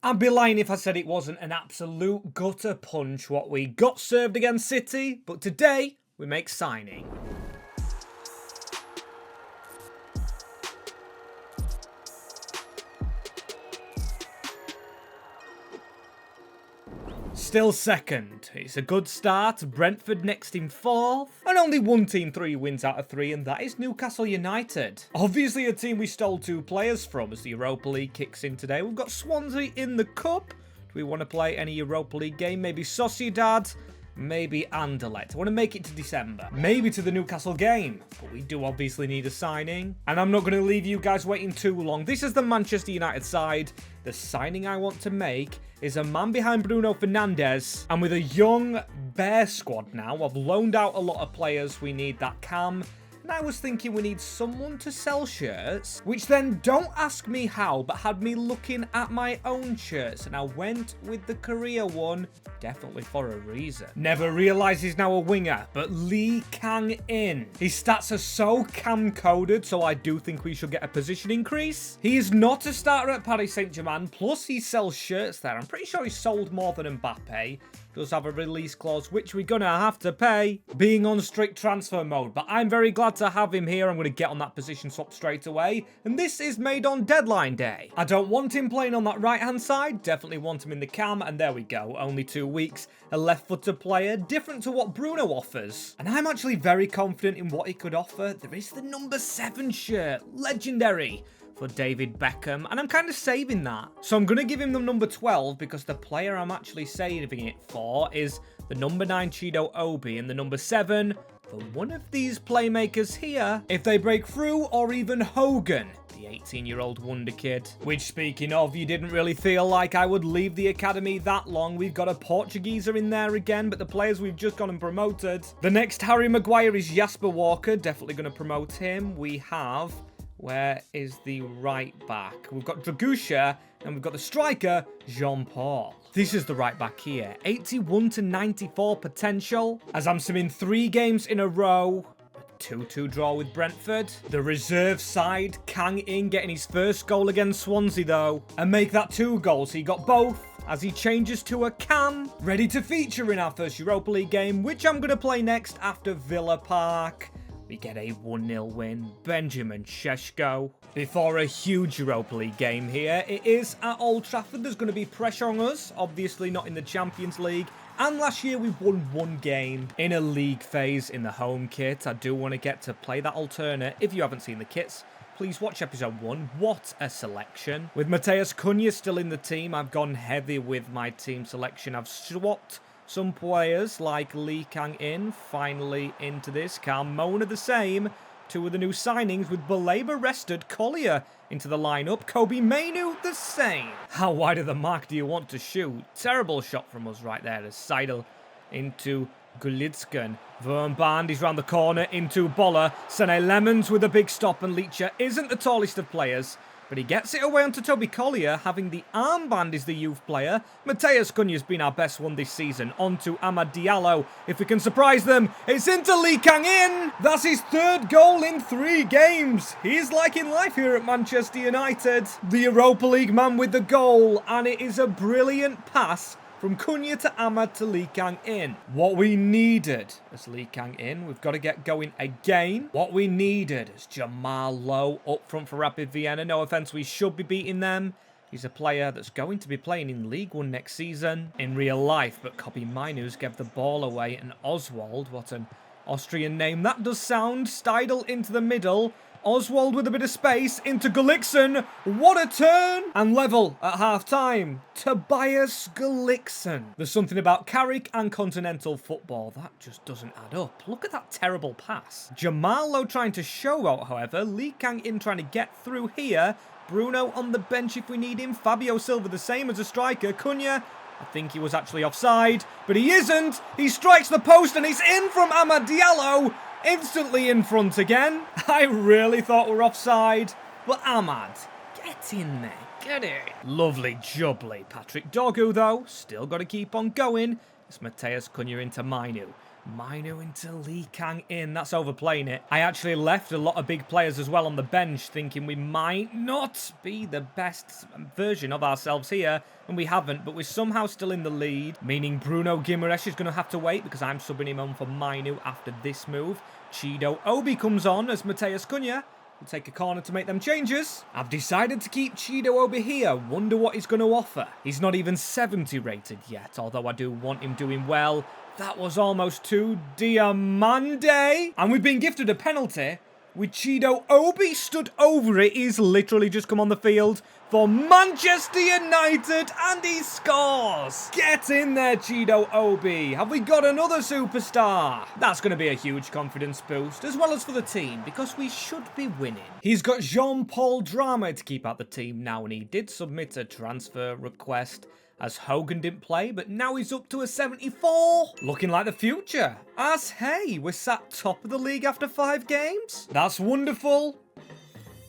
I'd be lying if I said it wasn't an absolute gutter punch what we got served against City, but today we make signing. Still second. It's a good start. Brentford next in fourth. And only one team 3 wins out of 3, and that is Newcastle United. Obviously a team we stole 2 players from as the Europa League kicks in today. We've got Swansea in the cup. Do we want to play any Europa League game? Maybe Sociedad? Maybe Anderlecht. I want to make it to December. Maybe to the Newcastle game. But we do obviously need a signing. And I'm not going to leave you guys waiting too long. This is the Manchester United side. The signing I want to make is a man behind Bruno Fernandes. And with a young Bear squad now, I've loaned out a lot of players. We need that cam. And I was thinking we need someone to sell shirts, which then, don't ask me how, but had me looking at my own shirts. And I went with the career one, definitely for a reason. Never realised he's now a winger, but Lee Kang-in. His stats are so cam-coded, so I do think we should get a position increase. He is not a starter at Paris Saint-Germain, plus he sells shirts there. I'm pretty sure he sold more than Mbappe. Does have a release clause, which we're going to have to pay, being on strict transfer mode. But I'm very glad to have him here. I'm going to get on that position swap straight away. And this is made on deadline day. I don't want him playing on that right-hand side. Definitely want him in the cam. And there we go. Only 2 weeks. A left-footed player, different to what Bruno offers. And I'm actually very confident in what he could offer. There is the number 7 shirt. Legendary. For David Beckham, and I'm kind of saving that. So I'm going to give him the number 12 because the player I'm actually saving it for is the number 9 Chido Obi and the number 7 for one of these playmakers here if they break through, or even Hogan, the 18-year-old Wonderkid. Which, speaking of, you didn't really feel like I would leave the academy that long. We've got a Portugueser in there again, but the players we've just gone and promoted. The next Harry Maguire is Jasper Walker, definitely going to promote him. We have... Where is the right back? We've got Dragusha, and we've got the striker, Jean-Paul. This is the right back here. 81 to 94 potential. As I'm seeing 3 games in a row. 2-2 draw with Brentford. The reserve side, Kang-in getting his first goal against Swansea though. And make that 2 goals. He got both. As he changes to a cam. Ready to feature in our first Europa League game, which I'm going to play next after Villa Park. We get a 1-0 win. Benjamin Šeško. Before a huge Europa League game here, it is at Old Trafford. There's going to be pressure on us. Obviously not in the Champions League. And last year we won 1 game in a league phase in the home kit. I do want to get to play that alternate. If you haven't seen the kits, please watch episode 1. What a selection. With Matheus Cunha still in the team, I've gone heavy with my team selection. I've swapped some players like Lee Kang-in finally into this. Carmona the same. 2 of the new signings with Baleba rested. Collier into the lineup. Kobe Mainu the same. How wide of the mark do you want to shoot? Terrible shot from us right there as Seidel into Gulitskan. Vermband is round the corner into Boller. Sene Lemons with a big stop, and Leacher isn't the tallest of players. But he gets it away onto Toby Collier, having the armband is the youth player. Matheus Cunha's been our best one this season. On to Amad Diallo. If we can surprise them, it's into Lee Kang-in. That's his 3rd goal in 3 games. He's liking life here at Manchester United. The Europa League man with the goal, and it is a brilliant pass from Cunha to Amad to Lee Kang-in. What we needed as Lee Kang-in, we've got to get going again. What we needed is Jamal Lowe up front for Rapid Vienna. No offence, we should be beating them. He's a player that's going to be playing in League 1 next season in real life. But Kobe Mainu's gave the ball away, and Oswald, what an Austrian name that does sound. Steidel into the middle. Oswald with a bit of space into Gullikson. What a turn! And level at half-time. Tobias Gullikson. There's something about Carrick and continental football that just doesn't add up. Look at that terrible pass. Jamal Lowe trying to show out, however. Lee Kang-in trying to get through here. Bruno on the bench if we need him. Fabio Silva the same as a striker. Cunha, I think he was actually offside, but he isn't. He strikes the post and he's in from Amad Diallo. Instantly in front again. I really thought we were offside. But Amad, get in there. Get it. Lovely jubbly. Patrick Dogu, though, still got to keep on going. It's Matheus Cunha into Mainu. Mainu into Lee Kang-in. That's overplaying it. I actually left a lot of big players as well on the bench, thinking we might not be the best version of ourselves here, and we haven't, but we're somehow still in the lead, meaning Bruno Guimaraes is going to have to wait because I'm subbing him on for Mainu after this move. Chido Obi comes on as Matheus Cunha. We'll take a corner to make them changes. I've decided to keep Chido Obi here. Wonder what he's going to offer. He's not even 70 rated yet, although I do want him doing well. That was almost too Diamande. And we've been gifted a penalty with Chido Obi stood over it. He's literally just come on the field for Manchester United and he scores. Get in there, Chido Obi. Have we got another superstar? That's going to be a huge confidence boost, as well as for the team, because we should be winning. He's got Jean-Paul Drama to keep out the team now, and he did submit a transfer request as Hogan didn't play, but now he's up to a 74. Looking like the future. As hey, we're sat top of the league after 5 games. That's wonderful.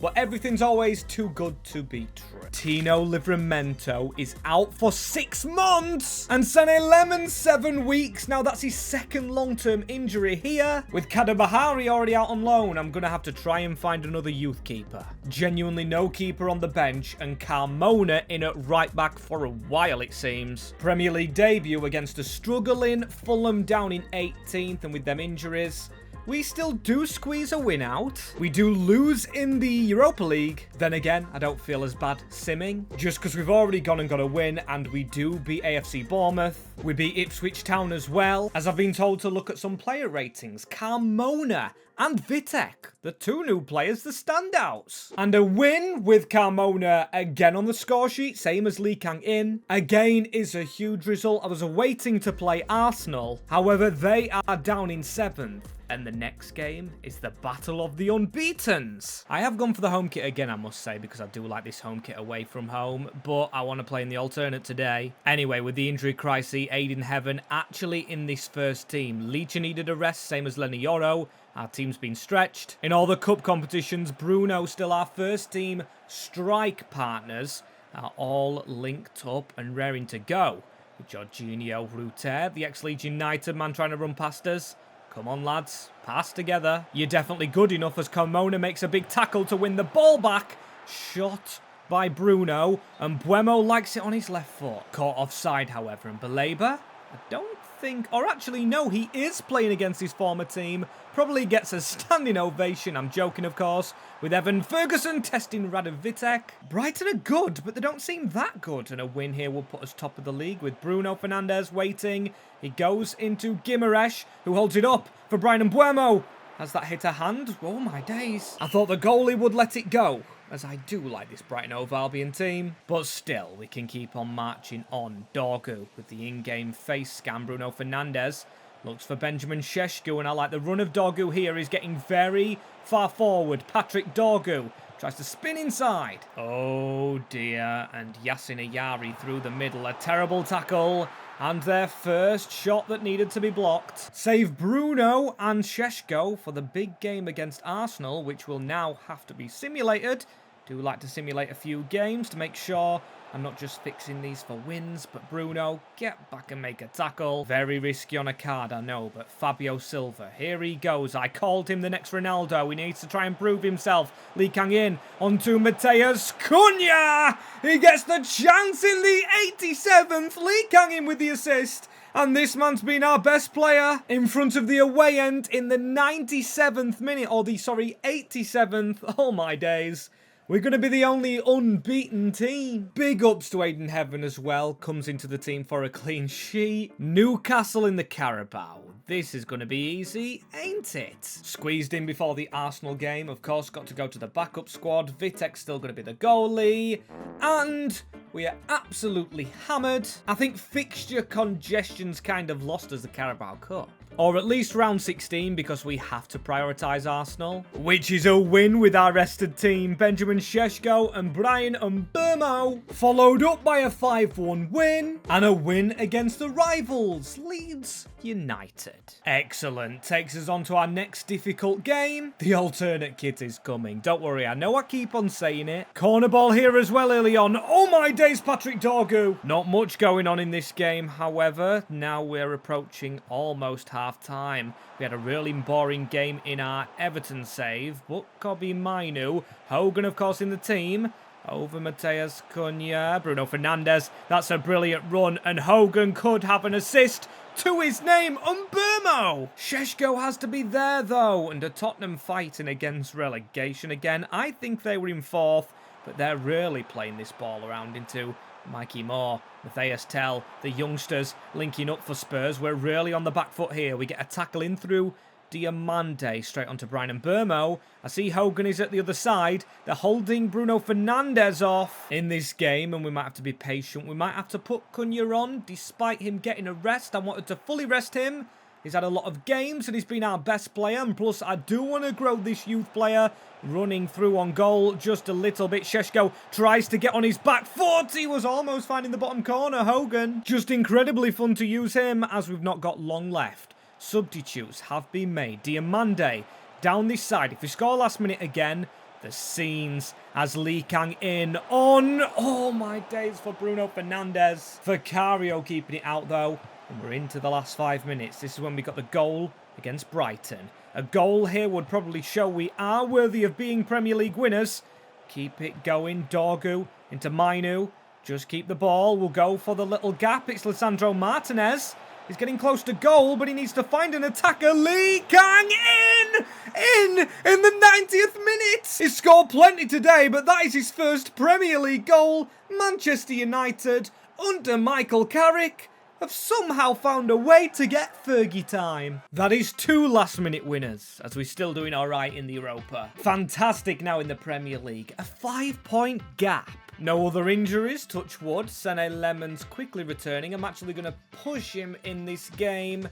But everything's always too good to be true. Tino Livramento is out for 6 months. And Sané Lemon 7 weeks. Now that's his second long-term injury here. With Kader Bahari already out on loan, I'm going to have to try and find another youth keeper. Genuinely no keeper on the bench, and Carmona in at right back for a while, it seems. Premier League debut against a struggling Fulham down in 18th, and with them injuries, we still do squeeze a win out. We do lose in the Europa League. Then again, I don't feel as bad simming, just because we've already gone and got a win, and we do beat AFC Bournemouth. We beat Ipswich Town as well. As I've been told to look at some player ratings, Carmona and Vitek, the 2 new players, the standouts. And a win with Carmona again on the score sheet, same as Lee Kang-in. Again is a huge result. I was waiting to play Arsenal. However, they are down in 7th. And the next game is the Battle of the Unbeatens. I have gone for the home kit again, I must say, because I do like this home kit away from home, but I want to play in the alternate today. Anyway, with the injury crisis, Aiden Heaven actually in this first team. Leach needed a rest, same as Lenny Yoro. Our team's been stretched. In all the cup competitions, Bruno, still our first team strike partners, are all linked up and raring to go. With Jorginho Ruter, the ex-Leeds United man trying to run past us. Come on, lads. Pass together. You're definitely good enough as Carmona makes a big tackle to win the ball back. Shot by Bruno. And Buemo likes it on his left foot. Caught offside, however. And Baleba, I don't think... Or actually, no, he is playing against his former team. Probably gets a standing ovation. I'm joking, of course. With Evan Ferguson testing Radovan Vitek. Brighton are good, but they don't seem that good. And a win here will put us top of the league with Bruno Fernandes waiting. He goes into Guimaraes, who holds it up for Brian Mbeumo. Has that hit a hand? Oh my days. I thought the goalie would let it go, as I do like this Brighton Hove Albion team. But still, we can keep on marching on. Dorgu with the in-game face scan. Bruno Fernandes looks for Benjamin Šeško, and I like the run of Dorgu here. He's getting very far forward. Patrick Dorgu tries to spin inside. Oh dear, and Yasin Ayari through the middle. A terrible tackle. And their first shot that needed to be blocked. Save Bruno and Šeško for the big game against Arsenal, which will now have to be simulated. Do like to simulate a few games to make sure I'm not just fixing these for wins. But Bruno, get back and make a tackle. Very risky on a card, I know, but Fabio Silva, here he goes. I called him the next Ronaldo. He needs to try and prove himself. Lee Kang-in onto Matheus Cunha. He gets the chance in the 87th. Lee Kang-in with the assist. And this man's been our best player in front of the away end in the 97th minute. Or the, 87th. Oh my days. We're going to be the only unbeaten team. Big ups to Aiden Heaven as well. Comes into the team for a clean sheet. Newcastle in the Carabao. This is going to be easy, ain't it? Squeezed in before the Arsenal game. Of course, got to go to the backup squad. Vitek's still going to be the goalie. And we are absolutely hammered. I think fixture congestion's kind of lost us the Carabao Cup. Or at least round 16, because we have to prioritise Arsenal. Which is a win with our rested team. Benjamin Šeško and Brian Mbeumo. Followed up by a 5-1 win. And a win against the rivals, Leeds United. Excellent. Takes us on to our next difficult game. The alternate kit is coming. Don't worry, I know I keep on saying it. Corner ball here as well early on. Oh my days, Patrick Dorgu. Not much going on in this game, however. Now we're approaching almost half half-time. We had a really boring game in our Everton save, but Kobe Mainu, Hogan of course in the team, over Mateus Cunha, Bruno Fernandes, that's a brilliant run, and Hogan could have an assist to his name, Umbermo! Šeško has to be there though, and a Tottenham fighting against relegation again. I think they were in fourth, but they're really playing this ball around into Mikey Moore, Matthias Tell, the youngsters linking up for Spurs. We're really on the back foot here. We get a tackle in through Diamande, straight onto Brian Umbermo. I see Hogan is at the other side. They're holding Bruno Fernandes off in this game, and we might have to be patient. We might have to put Cunha on, despite him getting a rest. I wanted to fully rest him. He's had a lot of games and he's been our best player. And plus, I do want to grow this youth player. Running through on goal just a little bit. Šeško tries to get on his back foot. He was almost finding the bottom corner. Hogan. Just incredibly fun to use him as we've not got long left. Substitutes have been made. Diamande down this side. If we score last minute again, the scenes as Lee Kang-in on. Oh my days for Bruno Fernandes. Vicario keeping it out though. And we're into the last 5 minutes. This is when we got the goal against Brighton. A goal here would probably show we are worthy of being Premier League winners. Keep it going. Dorgu into Mainu. Just keep the ball. We'll go for the little gap. It's Lisandro Martinez. He's getting close to goal, but he needs to find an attacker. Lee Kang-in! In the 90th minute! He's scored plenty today, but that is his first Premier League goal. Manchester United, under Michael Carrick, have somehow found a way to get Fergie time. That is 2 last-minute winners, as we're still doing all right in the Europa. Fantastic now in the Premier League. A 5-point gap. No other injuries, touch wood. Sene Lemon's quickly returning. I'm actually going to push him in this game.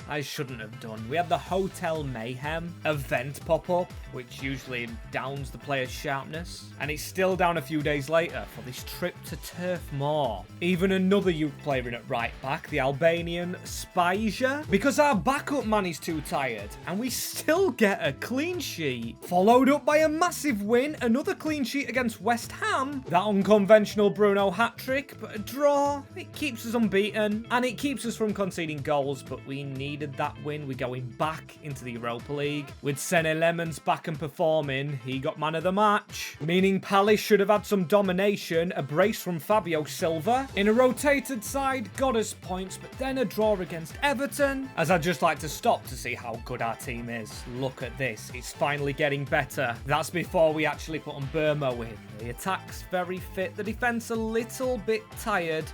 I shouldn't have done. We had the Hotel Mayhem event pop up, which usually downs the player's sharpness. And it's still down a few days later for this trip to Turf Moor. Even another youth player in at right back, the Albanian Spija, because our backup man is too tired. And we still get a clean sheet. Followed up by a massive win, another clean sheet against West Ham. That unconventional Bruno hat-trick, but a draw. It keeps us unbeaten. And it keeps us from conceding goals, but we needed that win. We're going back into the Europa League. With Sene Lemons back and performing, he got man of the match. Meaning Palace should have had some domination. A brace from Fabio Silva. In a rotated side, got us points, but then a draw against Everton. As I'd just like to stop to see how good our team is. Look at this. It's finally getting better. That's before we actually put Umbermo in. The attack's very fit. The defence a little bit tired.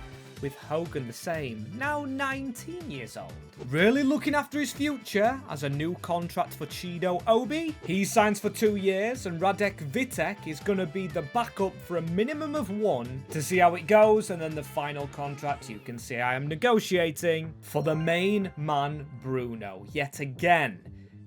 With Hogan the same, now 19 years old. Really looking after his future as a new contract for Chido Obi. He signs for 2 years and Radek Vitek is going to be the backup for a minimum of 1 to see how it goes, and then the final contract you can see I am negotiating for the main man Bruno. Yet again,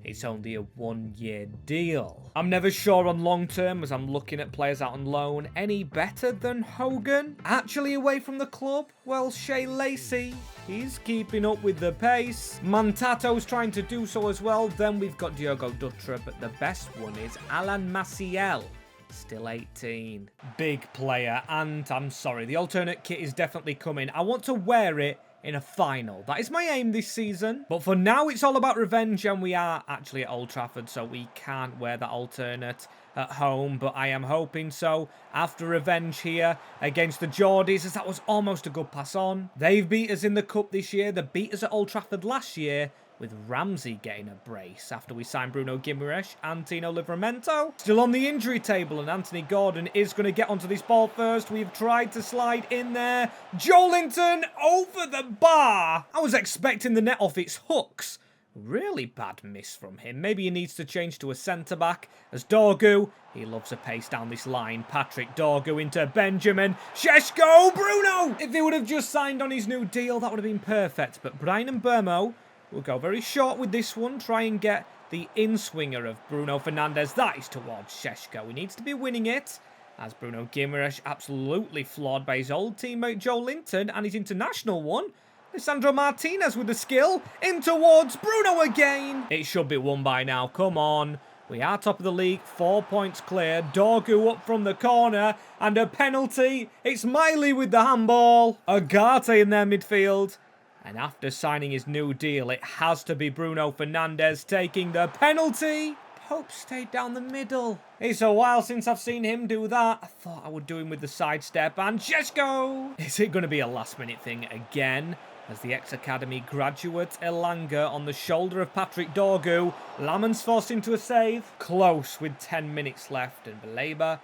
it's only a 1-year deal. I'm never sure on long term as I'm looking at players out on loan any better than Hogan. Actually away from the club, well, Shea Lacey, he's keeping up with the pace. Mantato's trying to do so as well. Then we've got Diogo Dutra, but the best one is Alan Maciel. Still 18. Big player, and I'm sorry, the alternate kit is definitely coming. I want to wear it in a final. That is my aim this season. But for now, it's all about revenge, and we are actually at Old Trafford, so we can't wear that alternate at home, but I am hoping so after revenge here against the Geordies, as that was almost a good pass on. They've beat us in the Cup this year. They beat us at Old Trafford last year, with Ramsey getting a brace after we signed Bruno Guimaraes and Tino Livramento. Still on the injury table, and Anthony Gordon is going to get onto this ball first. We've tried to slide in there. Joelinton over the bar. I was expecting the net off its hooks. Really bad miss from him. Maybe he needs to change to a centre-back. As Dorgu, he loves a pace down this line. Patrick Dorgu into Benjamin. Šeško, Bruno! If he would have just signed on his new deal, that would have been perfect. But Brian Umbermo will go very short with this one. Try and get the in-swinger of Bruno Fernandes. That is towards Šeško. He needs to be winning it. As Bruno Guimaraes absolutely flawed by his old teammate Joelinton and his international one. Lisandro Martinez with the skill. In towards Bruno again. It should be won by now. Come on. We are top of the league. 4 points clear. Dorgu up from the corner. And a penalty. It's Miley with the handball. Agate in their midfield. And after signing his new deal, it has to be Bruno Fernandes taking the penalty. Pope stayed down the middle. It's a while since I've seen him do that. I thought I would do him with the sidestep. And Šeško! Is it going to be a last-minute thing again? As the ex-academy graduate Elanga on the shoulder of Patrick Dorgu. Lammens forced into a save. Close with 10 minutes left. And Beleba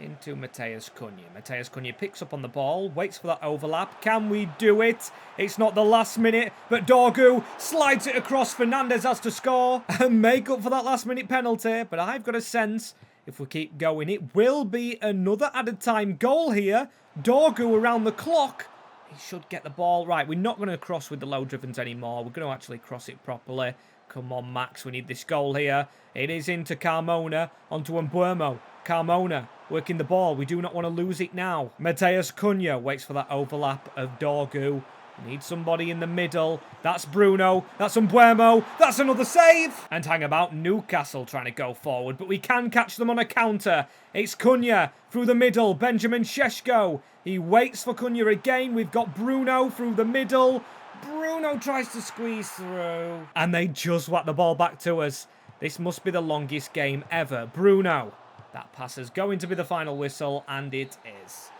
into Matheus Cunha. Matheus Cunha picks up on the ball, waits for that overlap. Can we do it? It's not the last minute, but Dorgu slides it across. Fernandes has to score and make up for that last minute penalty. But I've got a sense, if we keep going, it will be another added time goal here. Dorgu around the clock. He should get the ball. Right, we're not going to cross with the low drivens anymore. We're going to actually cross it properly. Come on, Max, we need this goal here. It is into Carmona, onto Mbuemo. Carmona working the ball. We do not want to lose it now. Matheus Cunha waits for that overlap of Dorgu. We need somebody in the middle. That's Bruno. That's Mbuemo. That's another save. And hang about, Newcastle trying to go forward, but we can catch them on a counter. It's Cunha through the middle. Benjamin Šeško. He waits for Cunha again. We've got Bruno through the middle. Bruno tries to squeeze through. And they just whack the ball back to us. This must be the longest game ever. Bruno. That pass is going to be the final whistle, and it is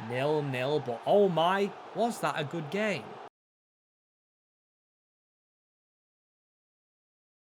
0-0. But oh my, was that a good game?